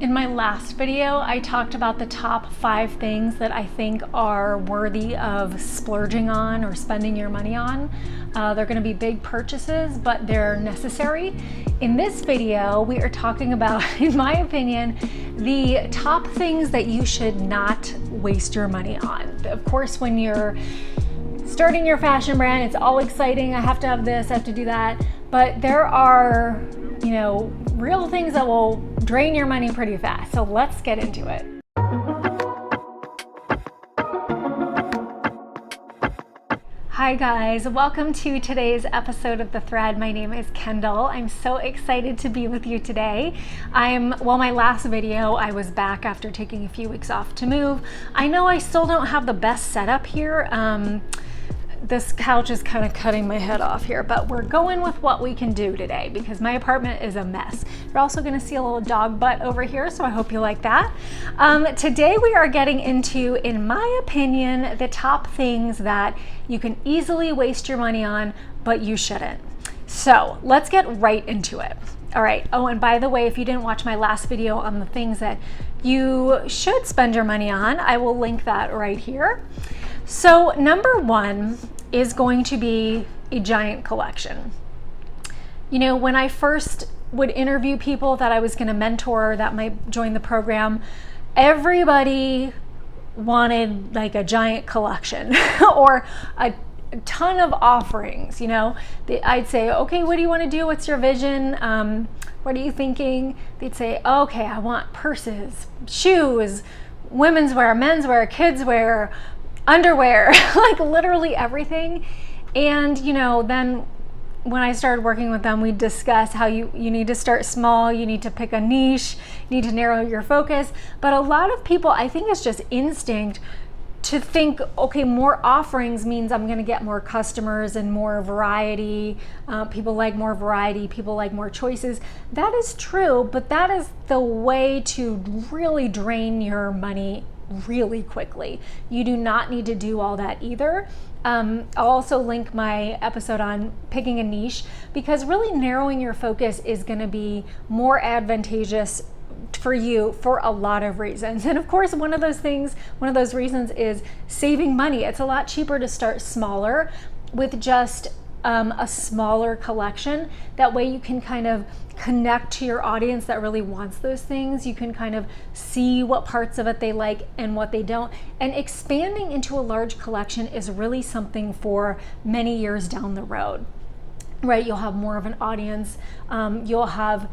In my last video, I talked about the top 5 things that I think are worthy of splurging on or spending your money on. They're going to be big purchases, but they're necessary. In this video, we are talking about, in my opinion, the top things that you should not waste your money on. Of course, when you're starting your fashion brand, it's all exciting. I have to have this, I have to do that. But there are, real things that will drain your money pretty fast. So let's get into it. Hi guys, welcome to today's episode of The Thread. My name is Kendall. I'm so excited to be with you today. My last video, I was back after taking a few weeks off to move. I know I still don't have the best setup here. This couch is kind of cutting my head off here, but we're going with what we can do today because my apartment is a mess. You're also going to see a little dog butt over here, so I hope you like that. Today we are getting into, in my opinion, the top things that you can easily waste your money on, but you shouldn't. So let's get right into it. All right. Oh, and by the way, if you didn't watch my last video on the things that you should spend your money on, I will link that right here. So number one is going to be a giant collection. When I first would interview people that I was going to mentor that might join the program, everybody wanted like a giant collection or a ton of offerings. I'd say, okay, what do you want to do? What's your vision? What are you thinking? They'd say, okay, I want purses, shoes, women's wear, men's wear, kids wear, underwear, like literally everything. And then when I started working with them, we discussed how you need to start small, you need to pick a niche, you need to narrow your focus. But a lot of people, I think it's just instinct to think, okay, more offerings means I'm going to get more customers and more variety. People like more variety, people like more choices. That is true, but that is the way to really drain your money really quickly. You do not need to do all that either. I'll also link my episode on picking a niche because really narrowing your focus is going to be more advantageous for you for a lot of reasons. And of course, one of those reasons is saving money. It's a lot cheaper to start smaller with just a smaller collection. That way you can kind of connect to your audience that really wants those things. You can kind of see what parts of it they like and what they don't. And expanding into a large collection is really something for many years down the road, right? You'll have more of an audience. You'll have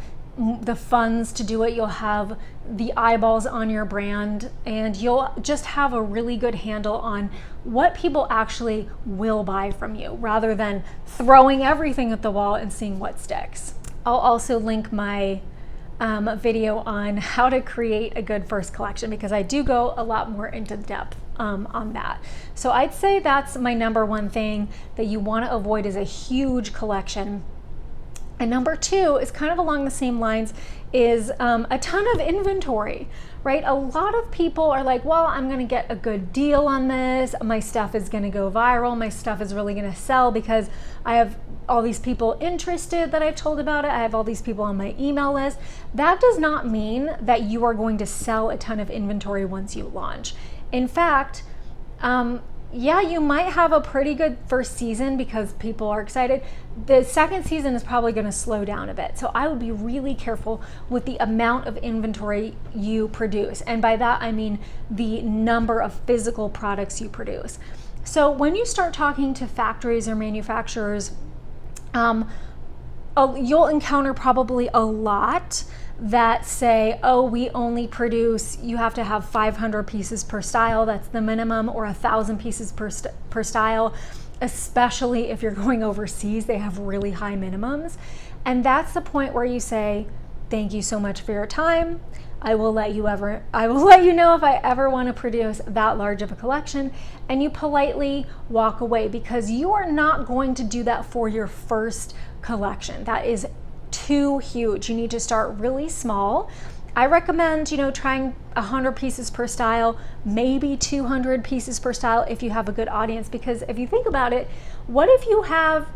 the funds to do it. You'll have the eyeballs on your brand, and you'll just have a really good handle on what people actually will buy from you rather than throwing everything at the wall and seeing what sticks. I'll also link my video on how to create a good first collection because I do go a lot more into depth on that. So I'd say that's my number one thing that you want to avoid is a huge collection. And number two is kind of along the same lines is a ton of inventory, right? A lot of people are like, well, I'm going to get a good deal on this. My stuff is going to go viral. My stuff is really going to sell because I have all these people interested that I've told about it. I have all these people on my email list. That does not mean that you are going to sell a ton of inventory once you launch. In fact, you might have a pretty good first season because people are excited. The second season is probably going to slow down a bit. So I would be really careful with the amount of inventory you produce. And by that, I mean the number of physical products you produce. So when you start talking to factories or manufacturers, you'll encounter probably a lot that say, oh, we only produce, you have to have 500 pieces per style, that's the minimum, or 1,000 pieces per style, especially if you're going overseas, they have really high minimums. And that's the point where you say, thank you so much for your time. I will let you know if I ever want to produce that large of a collection, and you politely walk away because you are not going to do that for your first collection. That is too huge. You need to start really small. I recommend, trying 100 pieces per style, maybe 200 pieces per style if you have a good audience, because if you think about it, what if you have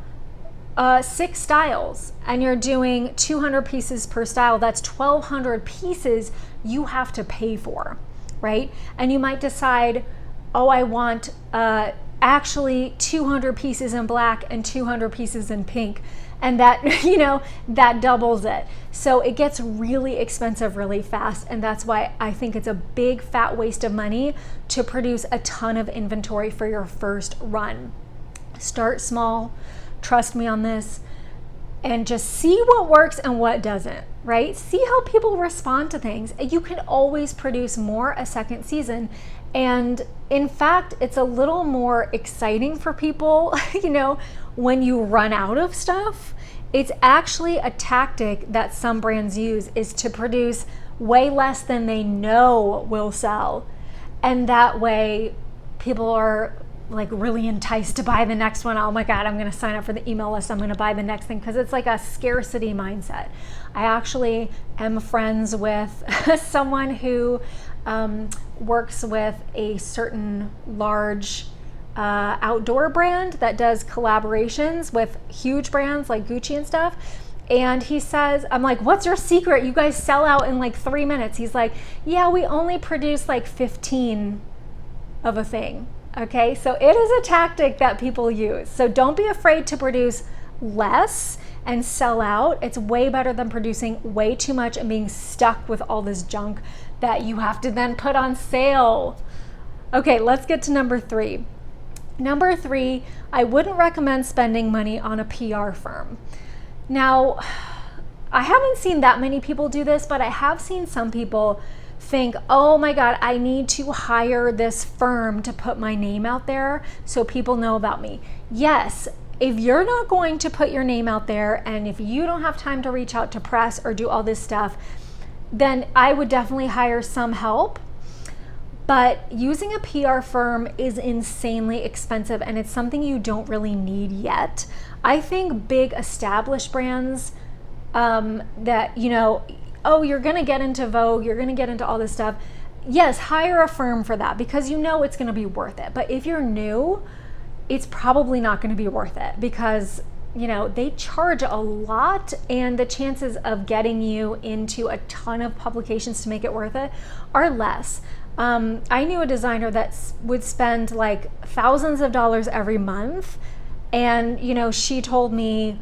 6 styles and you're doing 200 pieces per style, that's 1,200 pieces you have to pay for, right? And you might decide, oh, I want actually 200 pieces in black and 200 pieces in pink. And that, that doubles it. So it gets really expensive really fast. And that's why I think it's a big fat waste of money to produce a ton of inventory for your first run. Start small, trust me on this, and just see what works and what doesn't, right? See how people respond to things. You can always produce more a second season. And in fact, it's a little more exciting for people, when you run out of stuff. It's actually a tactic that some brands use, is to produce way less than they know will sell. And that way people are like really enticed to buy the next one. Oh my God, I'm going to sign up for the email list. I'm going to buy the next thing, because it's like a scarcity mindset. I actually am friends with someone who works with a certain large outdoor brand that does collaborations with huge brands like Gucci and stuff. And he says, I'm like, what's your secret? You guys sell out in like 3 minutes. He's like, yeah, we only produce like 15 of a thing. Okay, so it is a tactic that people use. So don't be afraid to produce less and sell out. It's way better than producing way too much and being stuck with all this junk that you have to then put on sale. Okay, let's get to number 3. Number 3, I wouldn't recommend spending money on a PR firm. Now, I haven't seen that many people do this, but I have seen some people think, oh my God, I need to hire this firm to put my name out there so people know about me. Yes, if you're not going to put your name out there, and if you don't have time to reach out to press or do all this stuff, then I would definitely hire some help. But using a PR firm is insanely expensive, and it's something you don't really need yet. I think big established brands that, oh, you're going to get into Vogue, you're going to get into all this stuff. Yes, hire a firm for that, because it's going to be worth it. But if you're new, it's probably not going to be worth it, because they charge a lot, and the chances of getting you into a ton of publications to make it worth it are less. I knew a designer that would spend like thousands of dollars every month, and she told me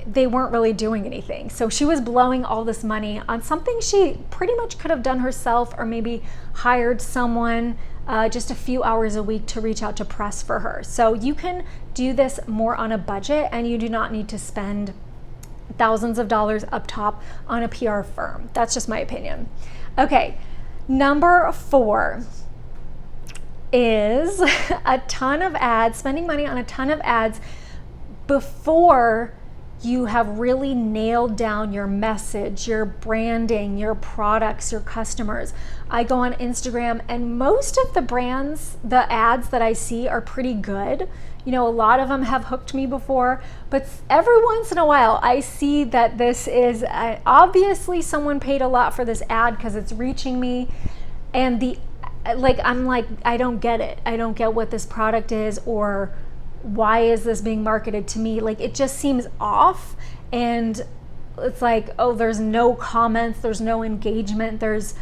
they weren't really doing anything. So she was blowing all this money on something she pretty much could have done herself, or maybe hired someone just a few hours a week to reach out to press for her. So you can do this more on a budget, and you do not need to spend thousands of dollars up top on a PR firm. That's just my opinion. Okay, number 4 is a ton of ads, spending money on a ton of ads before you have really nailed down your message, your branding, your products, your customers. I go on Instagram, and most of the brands, the ads that I see are pretty good. A lot of them have hooked me before, but every once in a while I see that this is obviously someone paid a lot for this ad, because it's reaching me, and I'm like, I don't get it. I don't get what this product is, or why is this being marketed to me? Like, it just seems off, and it's like, oh, there's no comments, there's no engagement, there's,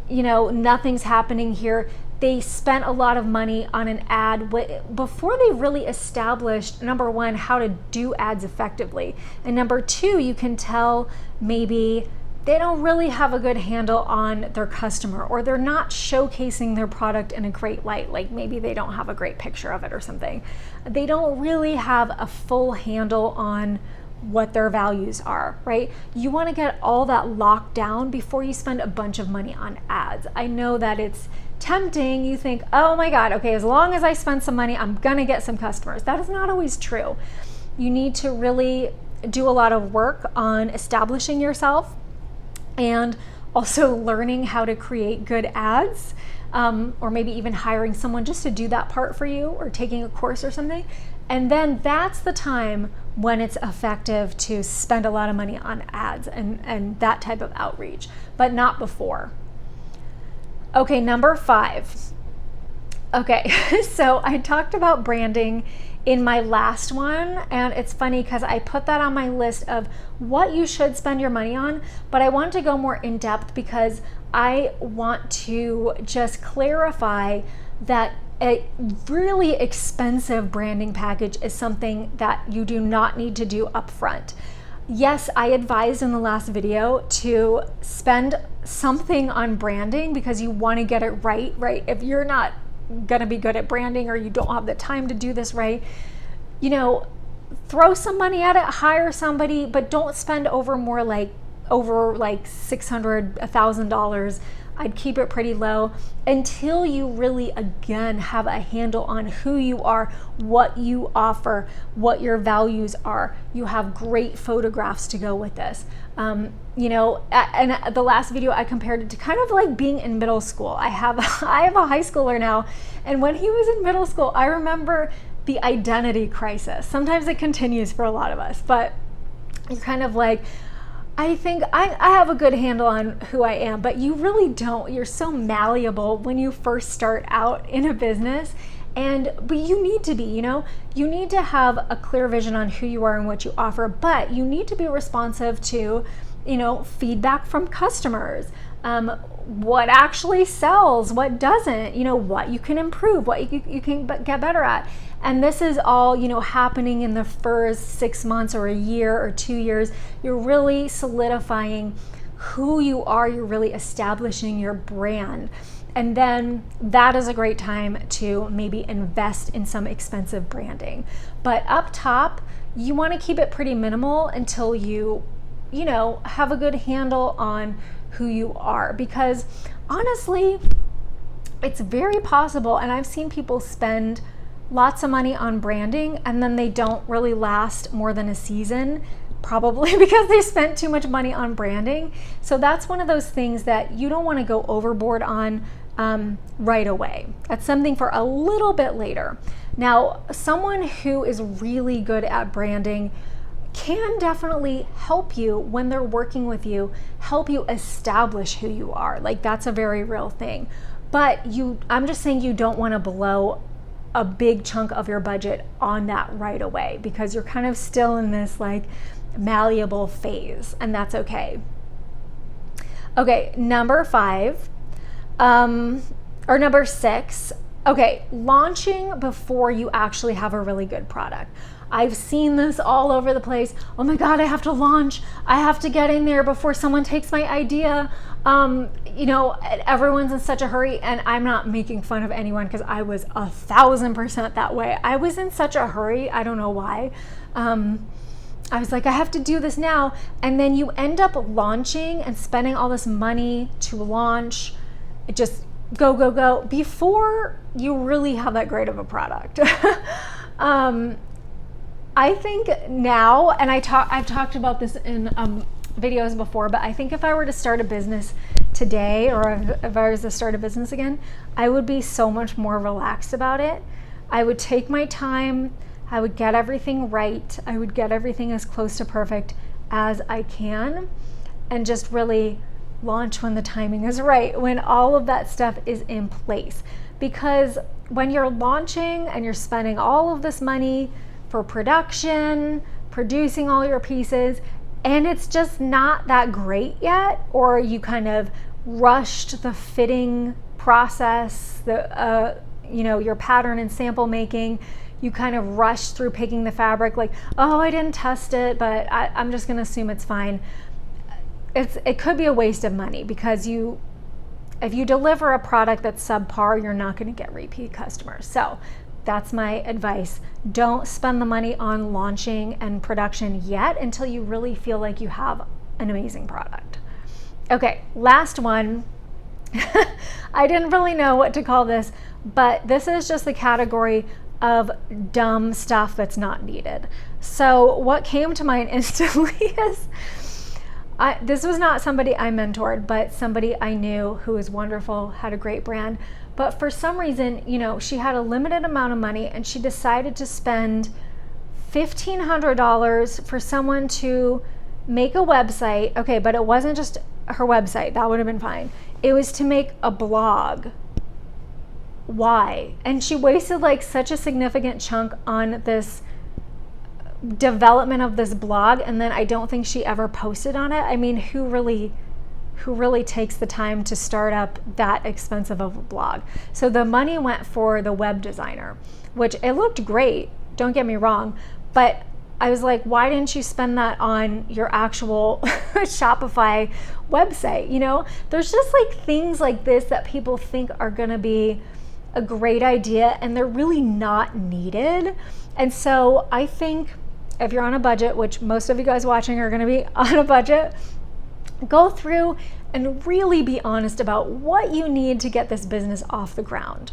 nothing's happening here. They spent a lot of money on an ad before they really established, number 1, how to do ads effectively. And number 2, you can tell maybe they don't really have a good handle on their customer, or they're not showcasing their product in a great light. Like, maybe they don't have a great picture of it or something. They don't really have a full handle on what their values are, right? You want to get all that locked down before you spend a bunch of money on ads. I know that it's tempting. You think, oh my God, okay, as long as I spend some money, I'm gonna get some customers. That is not always true. You need to really do a lot of work on establishing yourself, and also learning how to create good ads, or maybe even hiring someone just to do that part for you, or taking a course or something. And then that's the time when it's effective to spend a lot of money on ads and that type of outreach, but not before. Okay, number 5. Okay, so I talked about branding in my last one. And it's funny because I put that on my list of what you should spend your money on, but I want to go more in depth because I want to just clarify that a really expensive branding package is something that you do not need to do upfront. Yes, I advised in the last video to spend something on branding because you want to get it right? If you're not going to be good at branding or you don't have the time to do this right, throw some money at it, hire somebody, but don't spend over $600, $1,000. I'd keep it pretty low until you really, again, have a handle on who you are, what you offer, what your values are. You have great photographs to go with this. And the last video I compared it to kind of like being in middle school. I have a high schooler now, and when he was in middle school, I remember the identity crisis. Sometimes it continues for a lot of us, but you're kind of like, I think I have a good handle on who I am, but you really don't. You're so malleable when you first start out in a business, but you need to be, you need to have a clear vision on who you are and what you offer, but you need to be responsive to, feedback from customers, what actually sells, what doesn't, what you can improve, what you can get better at. And this is all, happening in the first 6 months or a year or 2 years. You're really solidifying who you are. You're really establishing your brand. And then that is a great time to maybe invest in some expensive branding. But up top, you want to keep it pretty minimal until you have a good handle on who you are. Because honestly, it's very possible, and I've seen people spend lots of money on branding and then they don't really last more than a season, probably because they spent too much money on branding. So that's one of those things that you don't want to go overboard on right away. That's something for a little bit later. Now, someone who is really good at branding can definitely help you when they're working with you, help you establish who you are. Like, that's a very real thing. But I'm just saying you don't want to blow a big chunk of your budget on that right away because you're kind of still in this like malleable phase, and that's okay. Okay, number 6. Okay, launching before you actually have a really good product. I've seen this all over the place. Oh my God, I have to launch. I have to get in there before someone takes my idea. Everyone's in such a hurry, and I'm not making fun of anyone because I was 1,000% that way. I was in such a hurry. I don't know why. I was like, I have to do this now. And then you end up launching and spending all this money to launch. It just go before you really have that great of a product. I think now, and I've talked about this in videos before, but I think if I were to start a business today, or if I was to start a business again, I would be so much more relaxed about it. I would take my time. I would get everything right. I would get everything as close to perfect as I can, and just really launch when the timing is right, when all of that stuff is in place. Because when you're launching and you're spending all of this money for production, producing all your pieces, and it's just not that great yet, or you kind of rushed the fitting process, your pattern and sample making, you kind of rushed through picking the fabric, like, oh, I didn't test it, but I'm just gonna assume it's fine. It could be a waste of money, because if you deliver a product that's subpar, you're not gonna get repeat customers. So that's my advice. Don't spend the money on launching and production yet until you really feel like you have an amazing product. Okay, last one. I didn't really know what to call this, but this is just the category of dumb stuff that's not needed. So what came to mind instantly is, this was not somebody I mentored, but somebody I knew who was wonderful, had a great brand. But for some reason, she had a limited amount of money, and she decided to spend $1,500 for someone to make a website. Okay, but it wasn't just her website. That would have been fine. It was to make a blog. why? And she wasted like such a significant chunk on this development of this blog, and then I don't think she ever posted on it. I mean, who really takes the time to start up that expensive of a blog? So the money went for the web designer, which it looked great, don't get me wrong, but I was like, why didn't you spend that on your actual Shopify website? You know, there's just like things like this that people think are gonna be a great idea and they're really not needed. And so I think if you're on a budget, which most of you guys watching are gonna be on a budget, go through and really be honest about what you need to get this business off the ground.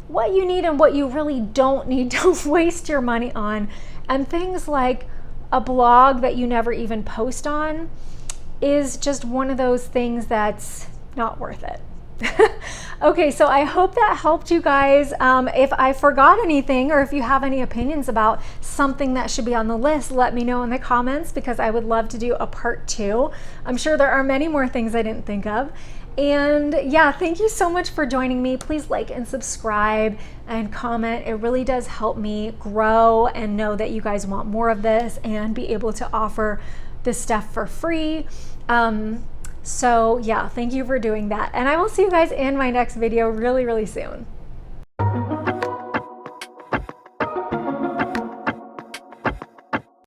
What you need and what you really don't need to waste your money on. And things like a blog that you never even post on is just one of those things that's not worth it. Okay, so I hope that helped you guys. If I forgot anything, or if you have any opinions about something that should be on the list, let me know in the comments, because I would love to do a part 2. I'm sure there are many more things I didn't think of. And yeah, thank you so much for joining me. Please like and subscribe and comment. It really does help me grow and know that you guys want more of this and be able to offer this stuff for free. So yeah, thank you for doing that. And I will see you guys in my next video really, really soon.